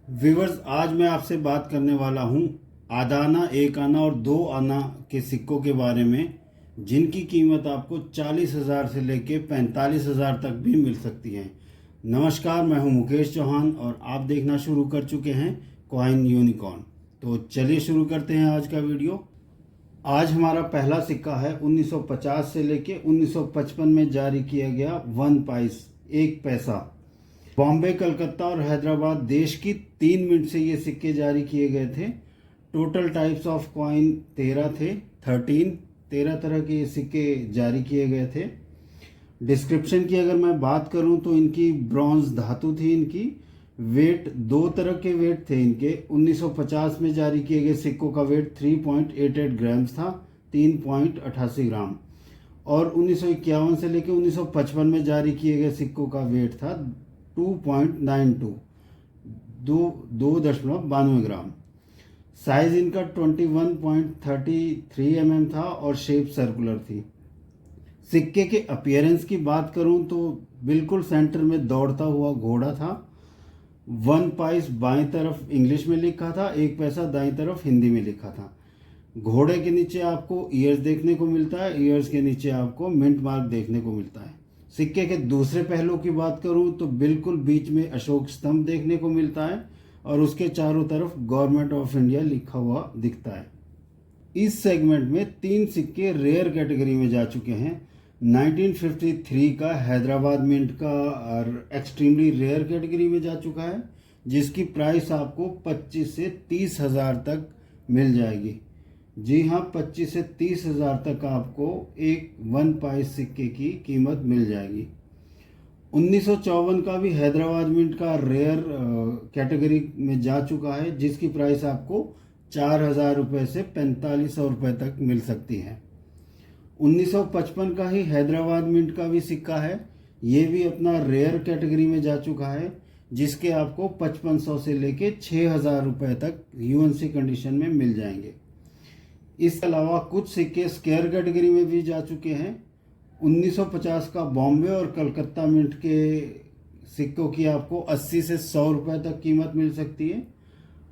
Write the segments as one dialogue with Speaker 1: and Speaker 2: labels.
Speaker 1: Viewers, आज मैं आपसे बात करने वाला हूँ आधा आना, एक आना और दो आना के सिक्कों के बारे में, जिनकी कीमत आपको 40,000 से लेके 45,000 तक भी मिल सकती है। नमस्कार, मैं हूँ मुकेश चौहान और आप देखना शुरू कर चुके हैं कॉइन यूनिकॉर्न। तो चलिए शुरू करते हैं आज का वीडियो। आज हमारा पहला सिक्का है 1950 से लेके 1955 में जारी किया गया 1 पैस, 1 पैसा। बॉम्बे, कलकत्ता और हैदराबाद देश की 3 मिनट से ये सिक्के जारी किए गए थे। टोटल टाइप्स ऑफ कॉइन 13 थे, 13 तरह के ये सिक्के जारी किए गए थे। डिस्क्रिप्शन की अगर मैं बात करूं तो इनकी ब्रॉन्ज धातु थी। इनकी वेट, 2 तरह के वेट थे इनके। 1950 में जारी किए गए सिक्कों का वेट 3.88 ग्राम्स था, 3.88 ग्राम। और 1951 से लेकर 1955 में जारी किए गए सिक्कों का वेट था 2.92, 2.92 ग्राम। साइज इनका 21.33 था और शेप सर्कुलर थी। सिक्के के अपीयरेंस की बात करूं तो बिल्कुल सेंटर में दौड़ता हुआ घोड़ा था। 1 पैस बाएं तरफ इंग्लिश में लिखा था, 1 पैसा दाएं तरफ हिंदी में लिखा था। घोड़े के नीचे आपको ईयर्स देखने को मिलता है, ईयर्स के नीचे आपको मिंट मार्क देखने को मिलता है। सिक्के के दूसरे पहलू की बात करूं तो बिल्कुल बीच में अशोक स्तंभ देखने को मिलता है और उसके चारों तरफ गवर्नमेंट ऑफ इंडिया लिखा हुआ दिखता है। इस सेगमेंट में 3 सिक्के रेयर कैटेगरी में जा चुके हैं। 1953 का हैदराबाद मिंट का और एक्सट्रीमली रेयर कैटेगरी में जा चुका है, जिसकी प्राइस आपको 25 से 30 हज़ार तक मिल जाएगी। जी हाँ, 25 से 30 हज़ार तक आपको एक 1 पैस सिक्के की कीमत मिल जाएगी। 1954 का भी हैदराबाद मिंट का रेयर कैटेगरी में जा चुका है, जिसकी प्राइस आपको 4,000 रुपये से 4,500 रुपये तक मिल सकती है। 1955 का ही हैदराबाद मिंट का भी सिक्का है, ये भी अपना रेयर कैटेगरी में जा चुका है, जिसके आपको 5500 से लेके 6,000 रुपये तक यूएनसी कंडीशन में मिल जाएंगे। इसके अलावा कुछ सिक्के स्क्वायर कैटेगरी में भी जा चुके हैं। 1950 का बॉम्बे और कलकत्ता मिंट के सिक्कों की आपको 80 से 100 रुपये तक कीमत मिल सकती है।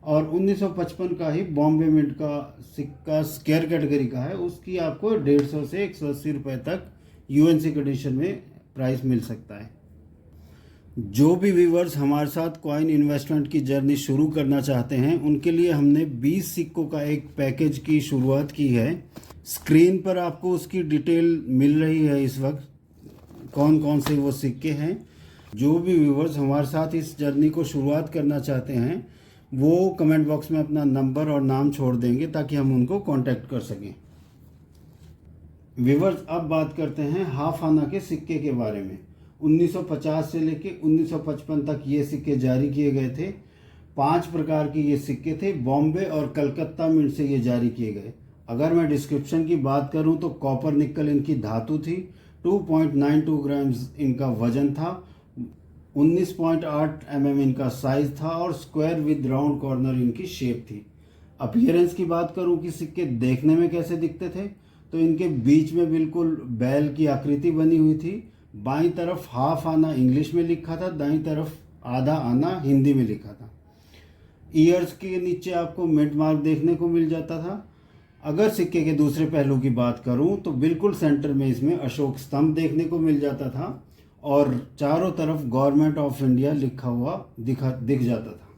Speaker 1: और 1955 का ही बॉम्बे मिंट का सिक्का स्क्वायर कैटेगरी का है, उसकी आपको 150 से 180 रुपये तक यूएनसी कंडीशन में प्राइस मिल सकता है। जो भी व्यूवर्स हमारे साथ कॉइन इन्वेस्टमेंट की जर्नी शुरू करना चाहते हैं, उनके लिए हमने 20 सिक्कों का एक पैकेज की शुरुआत की है। स्क्रीन पर आपको उसकी डिटेल मिल रही है इस वक्त, कौन कौन से वो सिक्के हैं। जो भी व्यूवर्स हमारे साथ इस जर्नी को शुरुआत करना चाहते हैं, वो कमेंट बॉक्स में अपना नंबर और नाम छोड़ देंगे ताकि हम उनको कांटेक्ट कर सकें। व्यूवर्स, अब बात करते हैं हाफ आना के सिक्के के बारे में। 1950 से लेके 1955 तक ये सिक्के जारी किए गए थे। 5 प्रकार के ये सिक्के थे। बॉम्बे और कलकत्ता मिंट से ये जारी किए गए। अगर मैं डिस्क्रिप्शन की बात करूं तो कॉपर निकल इनकी धातु थी। 2.92 ग्राम्स इनका वजन था। 19.8 इनका साइज था और स्क्वायर विद राउंड कॉर्नर इनकी शेप थी। अपीयरेंस की बात करूं कि सिक्के देखने में कैसे दिखते थे, तो इनके बीच में बिल्कुल बैल की आकृति बनी हुई थी। बाईं तरफ हाफ आना इंग्लिश में लिखा था, दाईं तरफ आधा आना हिंदी में लिखा था। ईयर्स के नीचे आपको मिड मार्क देखने को मिल जाता था। अगर सिक्के के दूसरे पहलू की बात करूं तो बिल्कुल सेंटर में इसमें अशोक स्तंभ देखने को मिल जाता था और चारों तरफ गवर्नमेंट ऑफ इंडिया लिखा हुआ दिख जाता था।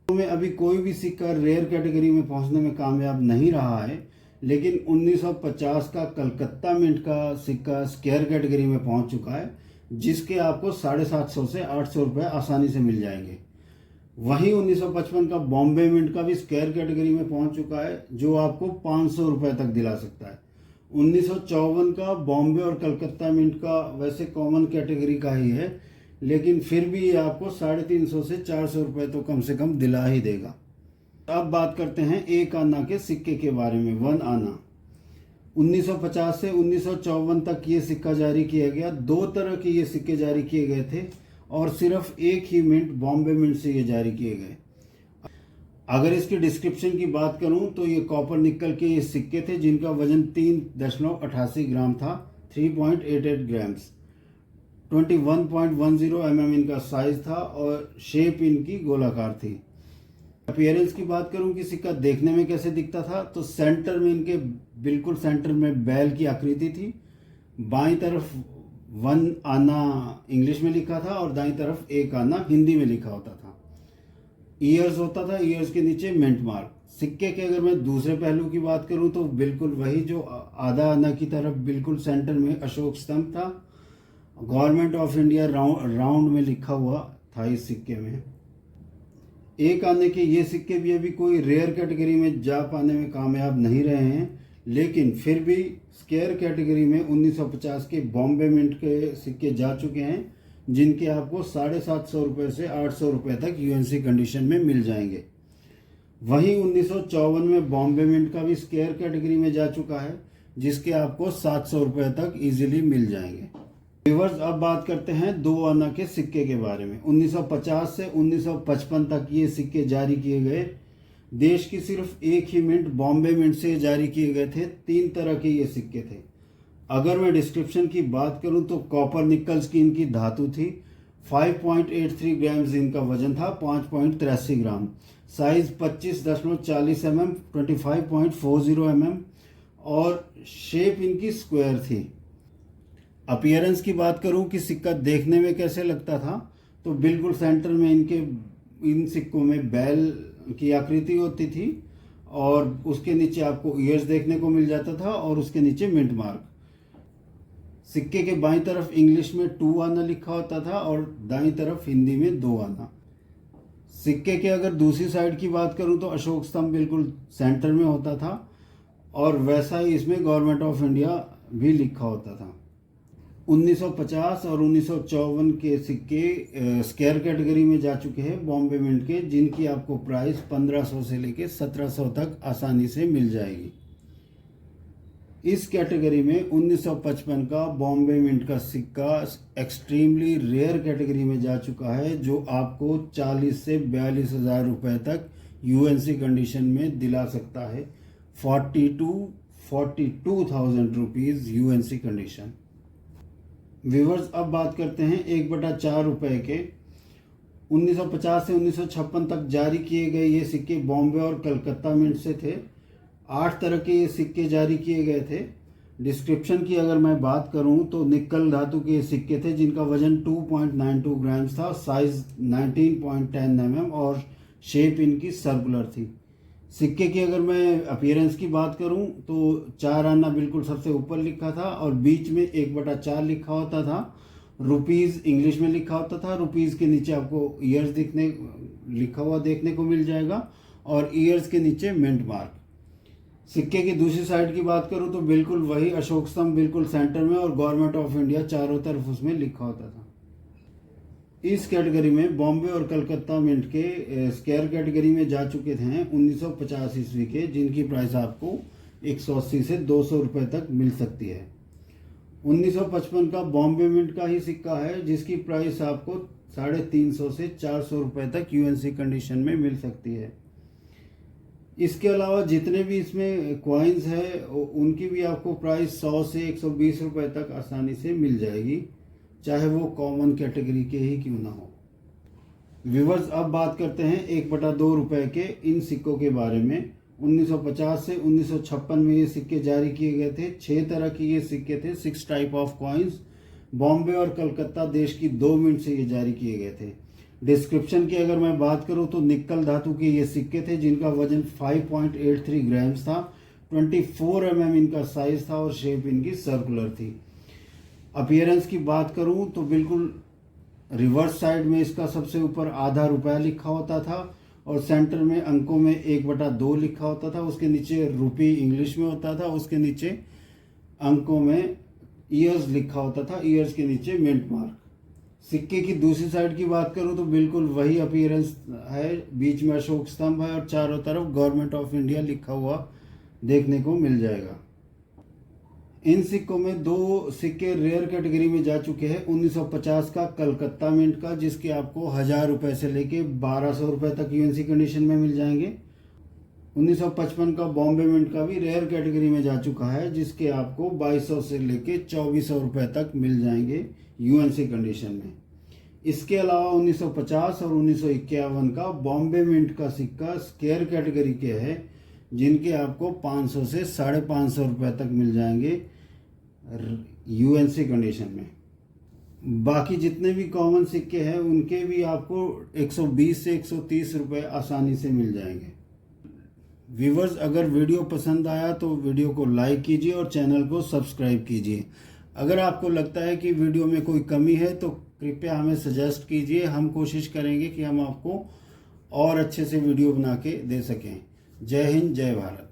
Speaker 1: तो में अभी कोई भी सिक्का रेयर कैटेगरी में पहुंचने में कामयाब नहीं रहा है, लेकिन 1950 का कलकत्ता मिंट का सिक्का स्क्वायर कैटेगरी में पहुंच चुका है, जिसके आपको 750 से 800 रुपये आसानी से मिल जाएंगे। वहीं 1955 का बॉम्बे मिंट का भी स्क्वायर कैटेगरी में पहुंच चुका है, जो आपको 500 रुपये तक दिला सकता है। 1954 का बॉम्बे और कलकत्ता मिंट का वैसे कॉमन कैटेगरी का ही है, लेकिन फिर भी ये आपको 350 से 400 रुपये तो कम से कम दिला ही देगा। अब बात करते हैं एक आना के सिक्के के बारे में। 1 आना 1950 से 1954 तक ये सिक्का जारी किया गया। 2 तरह के ये सिक्के जारी किए गए थे और सिर्फ एक ही मिंट बॉम्बे मिंट से ये जारी किए गए। अगर इसकी डिस्क्रिप्शन की बात करूं तो ये कॉपर निकल के ये सिक्के थे, जिनका वजन 3.88 ग्राम था, 3.88 ग्राम्स। 21.10 इनका साइज था और शेप इनकी गोलाकार थी। अपीयरेंस की बात करूं कि सिक्का देखने में कैसे दिखता था, तो सेंटर में इनके बिल्कुल सेंटर में बैल की आकृति थी। बाईं तरफ 1 आना इंग्लिश में लिखा था और दाईं तरफ 1 आना हिंदी में लिखा होता था। ईयर्स होता था, ईयर्स के नीचे मिंट मार्क। सिक्के के अगर मैं दूसरे पहलू की बात करूं तो बिल्कुल वही जो आधा आना की तरफ बिल्कुल सेंटर में अशोक स्तंभ था। गवर्नमेंट ऑफ इंडिया राउंड में लिखा हुआ था इस सिक्के में। 1 आने के ये सिक्के भी अभी कोई रेयर कैटेगरी में जा पाने में कामयाब नहीं रहे हैं, लेकिन फिर भी स्केयर कैटेगरी में 1950 के बॉम्बे मिंट के सिक्के जा चुके हैं, जिनके आपको 750 रुपये से 800 रुपये तक यूएनसी कंडीशन में मिल जाएंगे। वहीं 1954 में बॉम्बे मिंट का भी स्केयर कैटेगरी में जा चुका है, जिसके आपको 700 रुपये तक इजीली मिल जाएंगे। व्यूअर्स, अब बात करते हैं 2 आना के सिक्के के बारे में। 1950 से 1955 तक ये सिक्के जारी किए गए। देश की सिर्फ एक ही मिंट बॉम्बे मिंट से जारी किए गए थे। 3 तरह के ये सिक्के थे। अगर मैं डिस्क्रिप्शन की बात करूं तो कॉपर निकल्स की इनकी धातु थी। 5.83 ग्राम्स इनका वजन था, 5.83 ग्राम। साइज 25.40 mm, 25.40 mm और शेप इनकी स्क्वायर थी। अपीयरेंस की बात करूं कि सिक्का देखने में कैसे लगता था, तो बिल्कुल सेंटर में इन सिक्कों में बैल की आकृति होती थी और उसके नीचे आपको ईयर्स देखने को मिल जाता था और उसके नीचे मिंट मार्क। सिक्के के बाईं तरफ इंग्लिश में 2 आना लिखा होता था और दाईं तरफ हिंदी में 2 आना। सिक्के के अगर दूसरी साइड की बात करूं तो अशोक स्तंभ बिल्कुल सेंटर में होता था और वैसा ही इसमें गवर्नमेंट ऑफ इंडिया भी लिखा होता था। 1950 और 1954 के सिक्के स्केयर कैटेगरी में जा चुके हैं बॉम्बे मिंट के, जिनकी आपको प्राइस 1500 से लेके 1700 तक आसानी से मिल जाएगी। इस कैटेगरी में 1955 का बॉम्बे मिंट का सिक्का एक्सट्रीमली रेयर कैटेगरी में जा चुका है, जो आपको 40 से 42,000 रुपये तक यूएनसी कंडीशन में दिला सकता है। 42,000 रुपीज़ यूएनसी कंडीशन। व्यूवर्स, अब बात करते हैं 1/4 रुपये के। 1950 से 1956 तक जारी किए गए ये सिक्के बॉम्बे और कलकत्ता मिंट से थे। 8 तरह के ये सिक्के जारी किए गए थे। डिस्क्रिप्शन की अगर मैं बात करूं तो निकल धातु के ये सिक्के थे, जिनका वजन 2.92 ग्राम्स था, साइज 19.10 mm और शेप इनकी सर्कुलर थी। सिक्के की अगर मैं अपीयरेंस की बात करूं तो 4 आना बिल्कुल सबसे ऊपर लिखा था और बीच में 1/4 लिखा होता था। रुपीज़ इंग्लिश में लिखा होता था। रुपीज़ के नीचे आपको ईयर्स लिखा हुआ देखने को मिल जाएगा और ईयर्स के नीचे मिंट मार्क। सिक्के की दूसरी साइड की बात करूं तो बिल्कुल वही अशोक स्तंभ बिल्कुल सेंटर में और गवर्नमेंट ऑफ इंडिया चारों तरफ उसमें लिखा होता था। इस कैटेगरी में बॉम्बे और कलकत्ता मिंट के स्केयर कैटेगरी में जा चुके थे 1950 ईस्वी के, जिनकी प्राइस आपको 180 से 200 रुपये तक मिल सकती है। 1955 का बॉम्बे मिंट का ही सिक्का है, जिसकी प्राइस आपको 350 से 400 रुपये तक यूएनसी कंडीशन में मिल सकती है। इसके अलावा जितने भी इसमें कॉइन्स है उनकी भी आपको प्राइस 100 से 120 रुपये तक आसानी से मिल जाएगी, चाहे वो कॉमन कैटेगरी के ही क्यों ना हो। व्यूवर्स, अब बात करते हैं 1/2 रुपये के इन सिक्कों के बारे में। 1950 से 1956 में ये सिक्के जारी किए गए थे। 6 तरह के ये सिक्के थे, 6 टाइप ऑफ कॉइन्स। बॉम्बे और कलकत्ता देश की 2 मिंट से ये जारी किए गए थे। डिस्क्रिप्शन की अगर मैं बात करूं तो निकल धातु के ये सिक्के थे, जिनका वजन 5.83 ग्राम्स था। 24 mm इनका साइज था और शेप इनकी सर्कुलर थी। अपीयरेंस की बात करूं तो बिल्कुल रिवर्स साइड में इसका सबसे ऊपर आधा रुपया लिखा होता था और सेंटर में अंकों में 1/2 लिखा होता था। उसके नीचे रुपी इंग्लिश में होता था। उसके नीचे अंकों में ईयर्स लिखा होता था, ईयर्स के नीचे मिंट मार्क। सिक्के की दूसरी साइड की बात करूं तो बिल्कुल वही अपीयरेंस है। बीच में अशोक स्तंभ है और चारों तरफ गवर्नमेंट ऑफ इंडिया लिखा हुआ देखने को मिल जाएगा। इन सिक्कों में 2 सिक्के रेयर कैटेगरी में जा चुके हैं। 1950 का कलकत्ता मिंट का, जिसके आपको 1000 रुपये से लेके 1200 रुपये तक यूएनसी कंडीशन में मिल जाएंगे। 1955 का बॉम्बे मिंट का भी रेयर कैटेगरी में जा चुका है, जिसके आपको 2200 से लेके 2400 रुपये तक मिल जाएंगे यूएनसी कंडीशन में। इसके अलावा 1950 और 1951 का बॉम्बे मिंट का सिक्का स्क्वायर कैटेगरी के हैं, जिनके आपको 500 से 550 रुपये तक मिल जाएंगे यूएनसी कंडीशन में। बाकी जितने भी कॉमन सिक्के हैं उनके भी आपको 120 से 130 रुपये आसानी से मिल जाएंगे। व्यूवर्स, अगर वीडियो पसंद आया तो वीडियो को लाइक कीजिए और चैनल को सब्सक्राइब कीजिए। अगर आपको लगता है कि वीडियो में कोई कमी है तो कृपया हमें सजेस्ट कीजिए, हम कोशिश करेंगे कि हम आपको और अच्छे से वीडियो बना के दे सकें। जय हिंद, जय भारत।